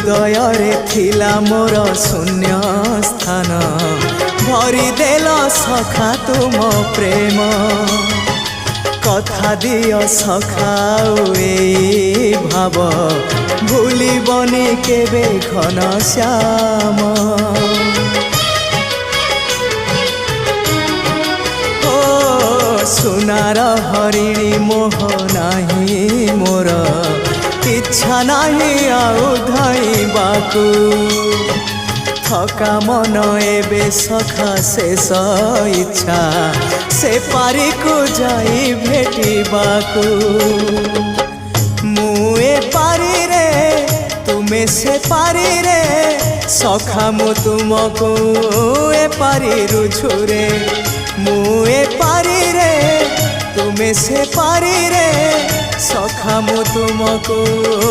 हृदय थिला मोर शून्य स्थान भरी देल सखा तुम प्रेम कथा दियो सखा ए भाव भूलिबनी केबे घन श्याम सुनार हरिणी मोह नाही मोर इच्छा नाही आउ धाइबाकू थका मन एबे सखा शेष इच्छा से पारी को जाई भेटिबाकू मुए पारी रे तुमे से पारी रे सखा मु तुमको ए पारी रुझुरे मुए पारी रे तुमे से पारी रे सखा मु तुमको।